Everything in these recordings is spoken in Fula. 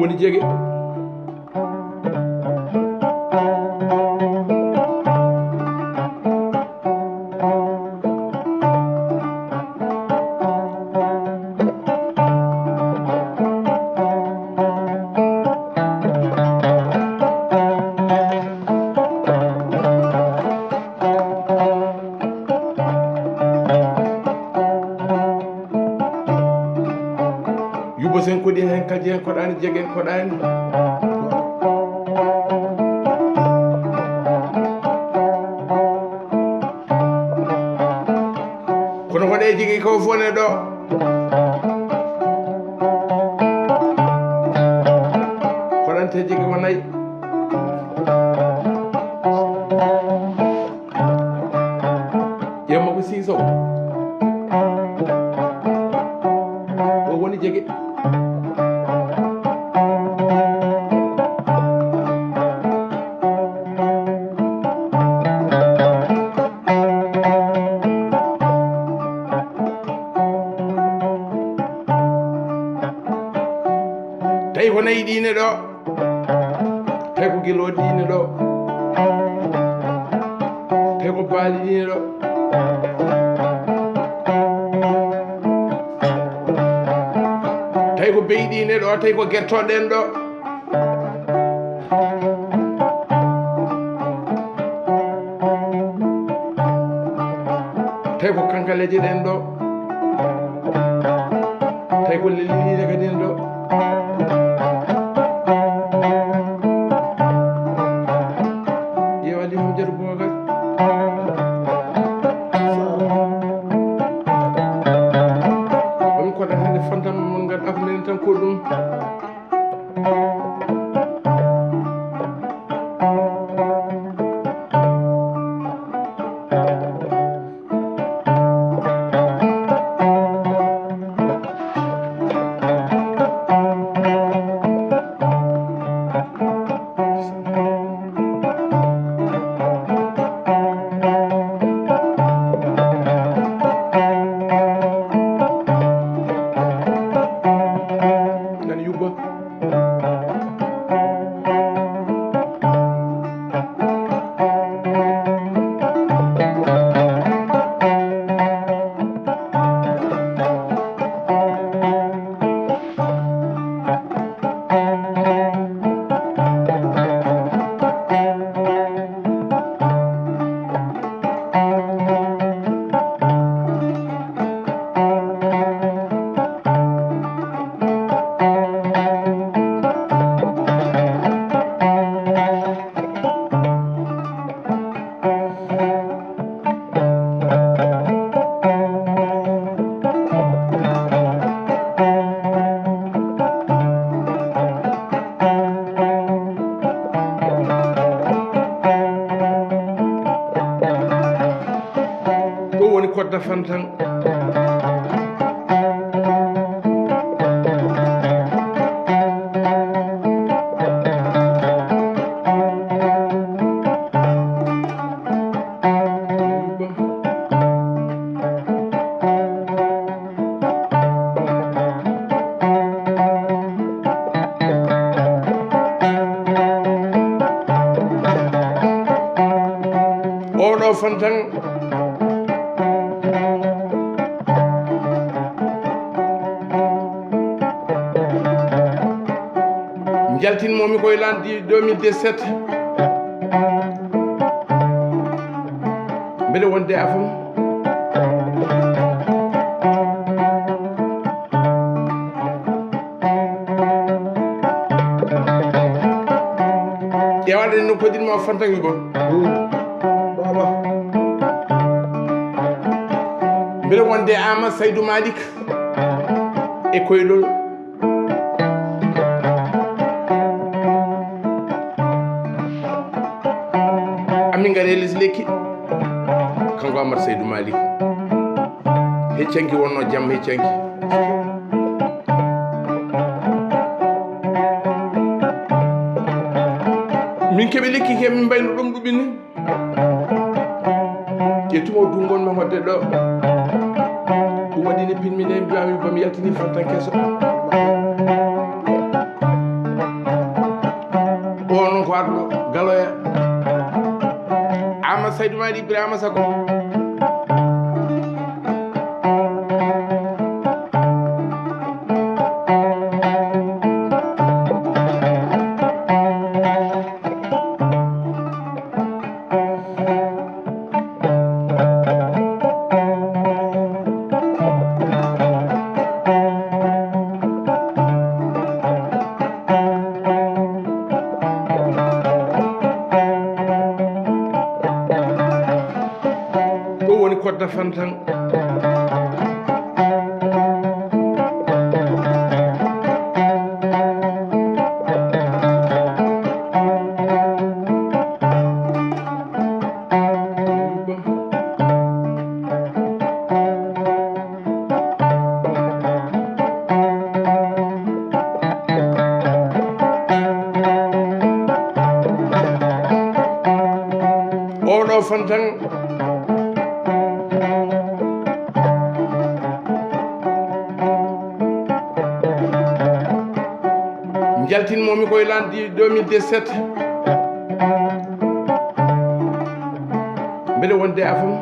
woni jege yubo sen kodi hen kalji hen koɗani jegen koɗani kono waɗe jigi ko fone ɗo koɗante jigi ko nayi ƴemma ko siso o woni jege tawi ko nayi ɗine ɗo tawi ko guiloɗe ɗine ɗo tawi ko baali ɗine ɗo tawi ko beyɗine ɗo tawi ko guertoɗen ɗo tawi ko kankaleje ɗen ɗo tawi ko lelliɗine kadi ɗo ƴeewa limam jaru bogal on koɗa hande fantama mon ngal afnene tan ko ɗum nani yubba ɗo woni kodda fantan fantan jaltin momi koye landi 2017 mbeɗe wonde afam ƴewaɗe no kodinma fantangi go baba mbeɗe wonde Ama Saydou Malick e koyɗol amin gari les lekki kanko Amadou Saydou Malick heccanki wonno jaam heccanki min keɓe lekki ke min mbayno ɗum ɗuɓini ƴettumo dungon ma hodde ɗo ɗum waɗini pinmine mbiyami bami yaltini fantan keso o noon ko arɗo galoya Ama Saydou Malick Ibrahima Sakho woni kodda fantan oɗo fantan jaltinmomi koye landi 2017 mbeɗe wonde afam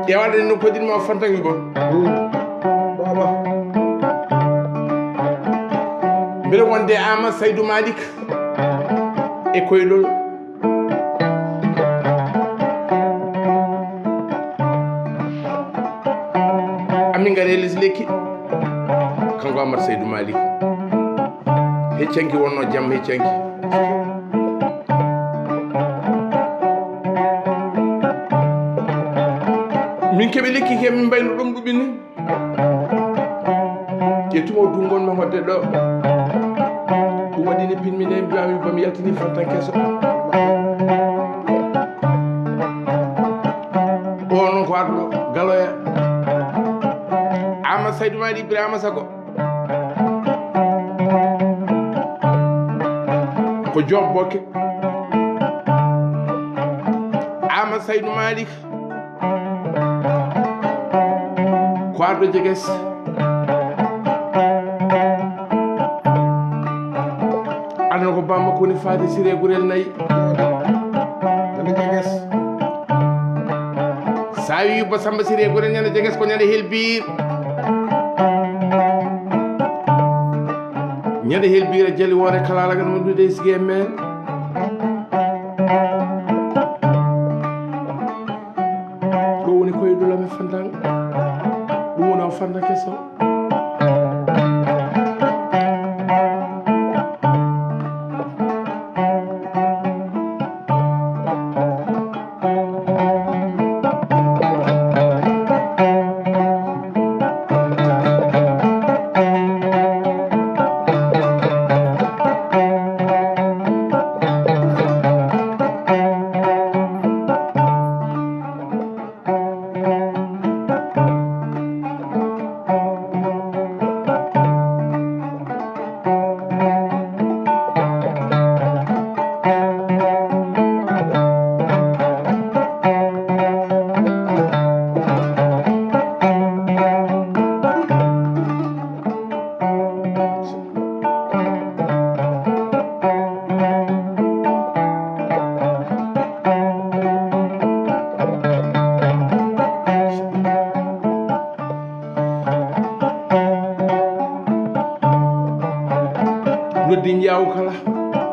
ƴewaɗe no kodinma fantangi go baba mbeɗe wonde Ama Saydou Malick e koyɗol amin gari les lekki kanko Amadou Saydou Malick heccanki wonno jaam heccanki min keɓe lekki ke min mbayno ɗum ɗuɓini ƴettumo dungon ma hodde ɗo ɗum waɗini pinmine mbiyami bami yaltini fantan keso o noon ko arɗo galoya Ama Saydou Malick Ibrahima Sakho ko joom bokke Ama Saydou Malick ko arɗo jegues adana ko bamma koni faati siré gurel nayyi ñande jegues sa wi ba Samba Siré gurel ñande jegues ko ñande helbir ñande helbira jali wore kalalagal mo dude sigi men ɗo woni koyɗulame fantan ɗum woni o fanta keso Allah